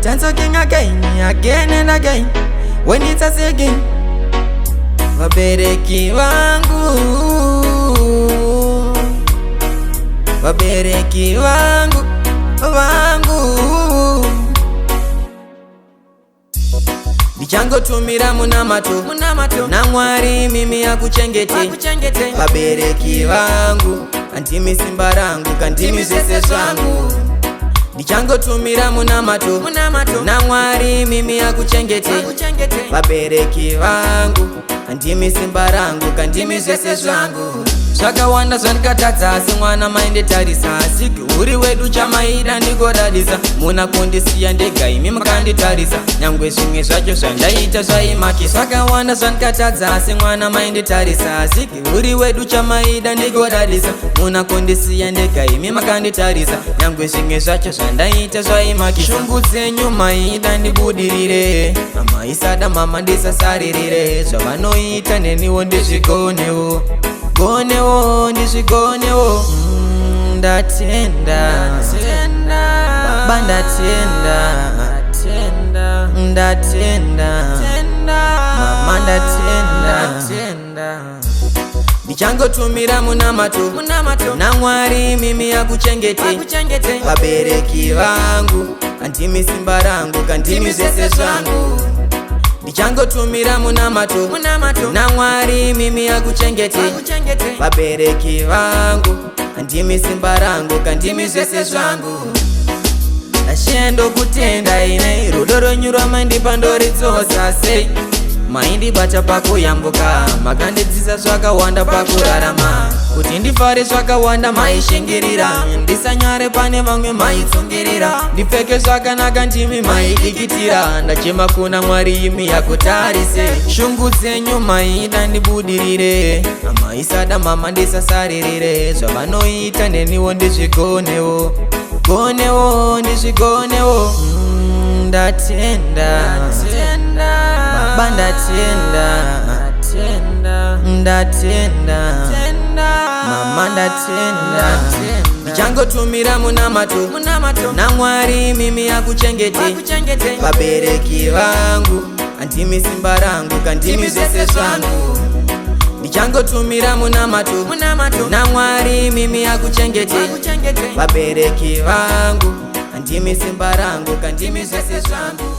turn talking again and again when it's us again. Wabereki wangu, wabereki wangu, wangu. Nichango tumira munamato, na Mwari mimi akuchengete. Wabereki wangu, antimi simba rangu, kantimi sese zangu. Nichango tumira munamato, na Mwari mimi akuchengete. Wabereki wangu, antimi simba rangu, kantimi sese zangu. Zvakawanda zvandikatadza asi mwana mainde tarisa. Siki uri wedu chamaida ndigodadisa. Muna kundisiya ndega imi makanditarisa. Nyangwe zvimwe zvacho zvandaita zvaimakisa. Zvakawanda zvandikatadza asi mwana mainde tarisa. Siki uri wedu chamaida ndigodadisa. Muna kundisiya ndega imi makanditarisa. Nyangwe zvimwe zvacho zvandaita zvaimakisa. Shungu dzenyu maida ndibudirire. Mama isada mama ndisasaririre. Zvavanoita neniwo ndizvigonewo. Gonewo, ndizvigonewo. Ndatenda, baba ndatenda, ndatenda, mama ndatenda. Ndichangotumira munamato, na Mwari mimi akuchengete. Wabereki vangu, kantimi simba rangu, kantimi zese zvangu. Ndichangotumira munamato, na Mwari mimi akuchengete. Wabereki vangu, kantimi simba rangu, kantimi zvese zvangu. Ndashendo kutenda ine rudo rwenyu rwamandipa ndoridzosa sei. Maindibata pakuyambuka, makandidzisa zvakawanda pakurarama. Kuti ndifare zvakawanda maishingirira, ndisanyare pane vamwe maitsungirira. Ndipfeke zvakanaka ndimi maidikitira, ndachema kuna Mwari imi yakutarise. Shungu dzenyu maida ndibudirire, mama isada mama ndisasaririre. Zvavanoita neniwo ndizvigonewo, gonewo ndizvigonewo. Ndatenda, baba ndatenda, ndatenda, mama ndatenda. Ndichangotumira munamato, na Mwari mimi akuchengete. Wabereki vangu, kantimi simba rangu, kantimi zvese zvangu. Ndichangotumira munamato, na Mwari mimi akuchengete. Wabereki vangu, kantimi simba rangu, kantimi zvese zvangu.